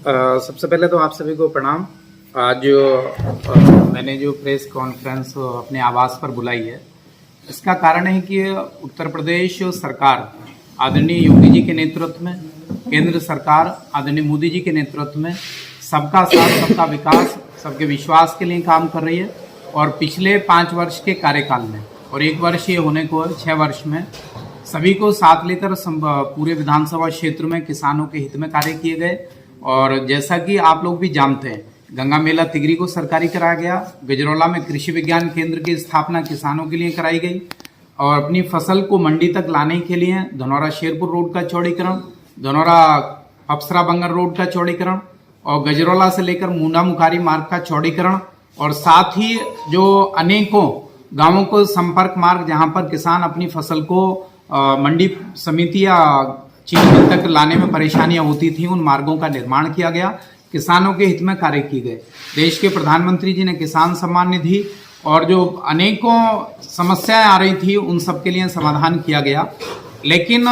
सबसे पहले तो आप सभी को प्रणाम। आज मैंने जो प्रेस कॉन्फ्रेंस अपने आवास पर बुलाई है, इसका कारण है कि उत्तर प्रदेश सरकार आदरणीय योगी जी के नेतृत्व में, केंद्र सरकार आदरणीय मोदी जी के नेतृत्व में सबका साथ, सबका विकास, सबके विश्वास के लिए काम कर रही है। और पिछले 5 वर्ष के कार्यकाल में और 1 वर्ष ये होने को 6 वर्ष में सभी को साथ लेकर पूरे विधानसभा क्षेत्र में किसानों के हित में कार्य किए गए। और जैसा कि आप लोग भी जानते हैं, गंगा मेला तिगरी को सरकारी कराया गया, गजरौला में कृषि विज्ञान केंद्र की स्थापना किसानों के लिए कराई गई और अपनी फसल को मंडी तक लाने के लिए धनौरा शेरपुर रोड का चौड़ीकरण, धनौरा अप्सरा बंगर रोड का चौड़ीकरण और गजरौला से लेकर मुंडा मुखारी मार्ग का चौड़ीकरण और साथ ही जो अनेकों गांवों को संपर्क मार्ग जहां पर किसान अपनी फसल को मंडी समिति या चीनी तक लाने में परेशानियां होती थी, उन मार्गों का निर्माण किया गया, किसानों के हित में कार्य किए गए। देश के प्रधानमंत्री जी ने किसान सम्मान निधि और जो अनेकों समस्याएं आ रही थी उन सब के लिए समाधान किया गया। लेकिन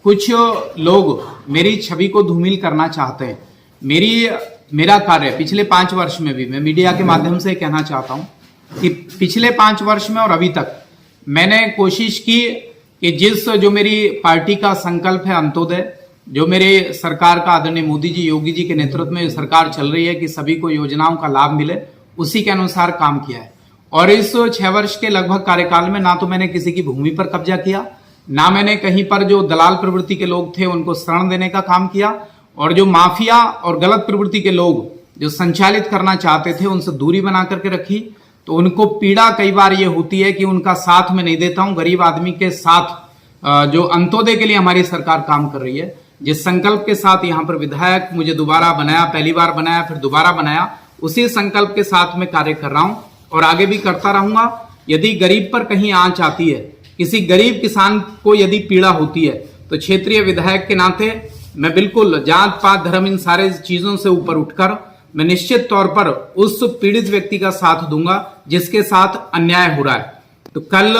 कुछ लोग मेरी छवि को धूमिल करना चाहते हैं। मेरा कार्य पिछले 5 वर्ष में भी, मैं मीडिया के माध्यम से कहना चाहता हूं कि पिछले 5 वर्ष में और अभी तक मैंने कोशिश की कि जो मेरी पार्टी का संकल्प है अंत्योदय, जो मेरे सरकार का आदरणीय मोदी जी, योगी जी के नेतृत्व में सरकार चल रही है कि सभी को योजनाओं का लाभ मिले, उसी के अनुसार काम किया है। और इस 6 वर्ष के लगभग कार्यकाल में ना तो मैंने किसी की भूमि पर कब्जा किया, ना मैंने कहीं पर जो दलाल प्रवृत्ति के लोग थे उनको शरण देने का काम किया, और जो माफिया और गलत प्रवृत्ति के लोग जो संचालित करना चाहते थे उनसे दूरी बना करके रखी। तो उनको पीड़ा कई बार ये होती है कि उनका साथ मैं नहीं देता हूं। गरीब आदमी के साथ जो अंत्योदय के लिए हमारी सरकार काम कर रही है, जिस संकल्प के साथ यहाँ पर विधायक मुझे दोबारा बनाया, पहली बार बनाया फिर दोबारा बनाया, उसी संकल्प के साथ मैं कार्य कर रहा हूं और आगे भी करता रहूंगा। यदि गरीब पर कहीं आंच आती है, किसी गरीब किसान को यदि पीड़ा होती है, तो क्षेत्रीय विधायक के नाते मैं बिल्कुल जात पात धर्म इन सारे चीजों से ऊपर उठकर मैं निश्चित तौर पर उस पीड़ित व्यक्ति का साथ दूंगा जिसके साथ अन्याय हो रहा है। तो कल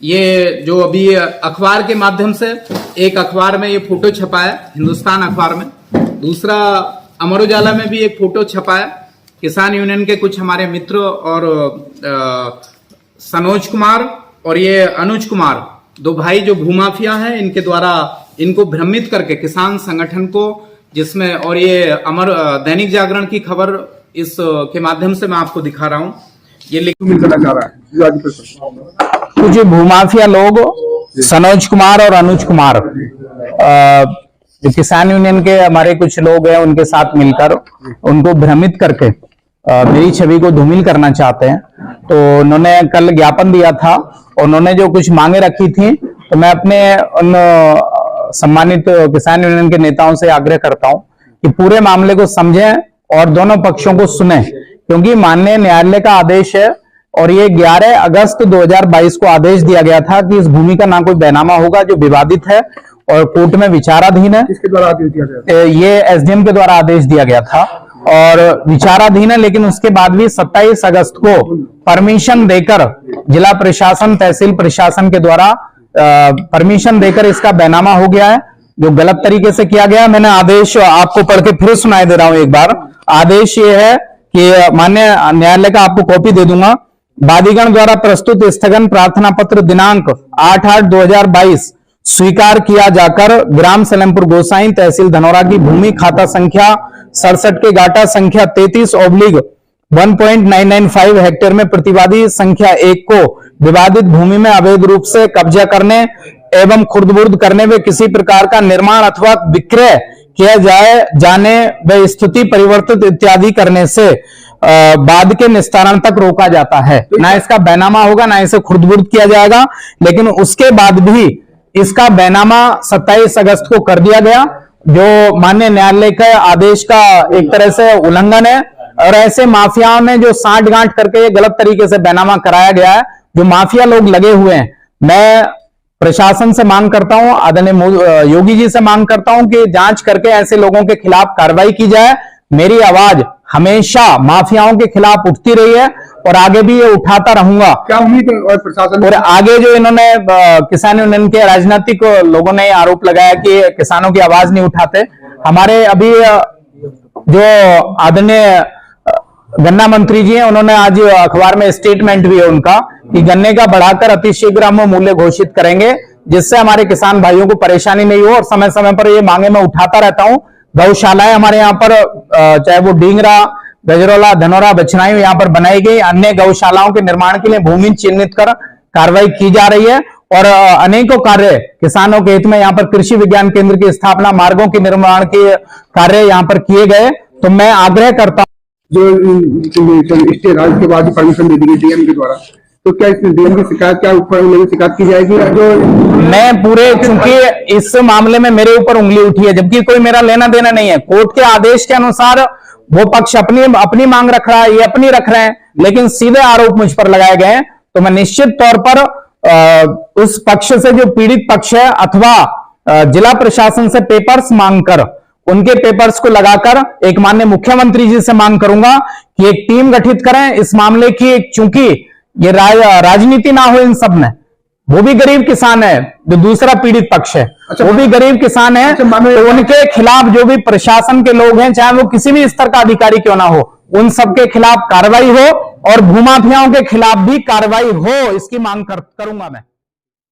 ये जो अभी अखबार के माध्यम से, एक अखबार में ये फोटो छपा है, हिंदुस्तान अखबार में, दूसरा अमर उजाला में भी एक फोटो छपा है। किसान यूनियन के कुछ हमारे मित्र और सनोज कुमार और ये अनुज कुमार, 2 भाई जो भूमाफिया हैं, इनके द्वारा इनको भ्रमित करके किसान संगठन को, जिसमें, और ये अमर दैनिक जागरण की खबर इस के माध्यम से मैं आपको दिखा रहा हूं। ये लिखना चाह रहा है कुछ भूमाफिया लोग, सनोज कुमार और अनुज कुमार, जो किसान यूनियन के हमारे कुछ लोग हैं, उनके साथ मिलकर उनको भ्रमित करके मेरी छवि को धूमिल करना चाहते हैं। तो उन्होंने कल ज्ञापन दिया था, उन्होंने जो कुछ मांगे रखी थी, तो मैं अपने उन सम्मानित किसान यूनियन के नेताओं से आग्रह करता हूं कि पूरे मामले को समझें और दोनों पक्षों को सुने, क्योंकि माननीय न्यायालय का आदेश है और ये 11 अगस्त 2022 को आदेश दिया गया था कि इस भूमि का ना कोई बैनामा होगा जो विवादित है और कोर्ट में विचाराधीन है। किसके द्वारा आदेश दिया गया? ये एसडीएम के द्वारा आदेश दिया गया था और विचाराधीन है। लेकिन उसके बाद भी 27 अगस्त को परमिशन देकर जिला प्रशासन, तहसील प्रशासन के द्वारा परमिशन देकर इसका बैनामा हो गया है, जो गलत तरीके से किया गया। मैंने आदेश आपको पढ़ के फिर सुनाई दे रहा हूं एक बार। आदेश ये है कि माननीय न्यायालय का आपको कॉपी दे दूंगा। वादीगण द्वारा प्रस्तुत स्थगन प्रार्थना पत्र दिनांक 8/8/2022 स्वीकार किया जाकर ग्राम सलेमपुर गोसाई, तहसील धनौरा की भूमि खाता संख्या 67 के गाटा संख्या 33/1.995 हेक्टेयर में प्रतिवादी संख्या 1 को विवादित भूमि में अवैध रूप से कब्जा करने एवं खुर्द-बुर्द करने व किसी प्रकार का निर्माण अथवा विक्रय किया जाने व स्थिति परिवर्तित इत्यादि करने से बाद के निस्तारण तक रोका जाता है। ना इसका बैनामा होगा, ना इसे खुर्द-बुर्द किया जाएगा। लेकिन उसके बाद भी इसका बैनामा 27 अगस्त को कर दिया गया, जो माननीय न्यायालय के आदेश का एक तरह से उल्लंघन है। और ऐसे माफियाओं में जो साठ गांठ करके ये गलत तरीके से बैनामा कराया गया है, जो माफिया लोग लगे हुए हैं, मैं प्रशासन से मांग करता हूं, आदरणीय योगी जी से मांग करता हूं कि जांच करके ऐसे लोगों के खिलाफ कार्रवाई की जाए। मेरी आवाज हमेशा माफियाओं के खिलाफ उठती रही है और आगे भी ये उठाता रहूंगा। क्या उम्मीद है और प्रशासन और आगे जो इन्होंने किसान यूनियन के राजनीतिक लोगों ने आरोप लगाया कि किसानों की आवाज नहीं उठाते, हमारे अभी जो आदरणीय गन्ना मंत्री जी हैं, उन्होंने आज अखबार में स्टेटमेंट भी है उनका कि गन्ने का बढ़ाकर अतिशीघ्र हम मूल्य घोषित करेंगे, जिससे हमारे किसान भाइयों को परेशानी नहीं हो। और समय समय पर ये मांगे मैं उठाता रहता हूं। गौशालाएं हमारे यहाँ पर चाहे वो डींगरा, गजरौला, धनौरा, बछनाई यहाँ पर बनाई गई। अन्य गौशालाओं के निर्माण के लिए भूमि चिन्हित कर कार्रवाई की जा रही है और अनेकों कार्य किसानों के हित में यहाँ पर कृषि विज्ञान केंद्र की स्थापना, मार्गों के निर्माण के कार्य यहाँ पर किए गए। तो मैं आग्रह करता हूं जो स्टे राज्य के बाद परमिशन दे दी गई डीएम के द्वारा, तो क्या इसमें डीएम की शिकायत, क्या ऊपर शिकायत की जाएगी? जो मैं पूरे, चूंकि इस मामले में मेरे ऊपर उंगली उठी है, जबकि कोई मेरा लेना देना नहीं है। कोर्ट के आदेश के अनुसार वो पक्ष अपनी मांग रख रहा है, ये अपनी रख रहे हैं, लेकिन सीधे आरोप मुझ पर लगाए गए हैं। तो मैं निश्चित तौर पर उस पक्ष से, जो पीड़ित पक्ष है, अथवा जिला प्रशासन से पेपर्स मांगकर, उनके पेपर्स को लगाकर एक माननीय मुख्यमंत्री जी से मांग करूंगा कि एक टीम गठित करें इस मामले की। चूंकि ये राजनीति ना हो इन सब में। वो भी गरीब किसान है, जो दूसरा पीड़ित पक्ष है, वो भी गरीब किसान है। तो उनके खिलाफ जो भी प्रशासन के लोग हैं, चाहे वो किसी भी स्तर का अधिकारी क्यों ना हो, उन सबके खिलाफ कार्रवाई हो और भूमाफियाओं के खिलाफ भी कार्रवाई हो, इसकी मांग करूंगा मैं।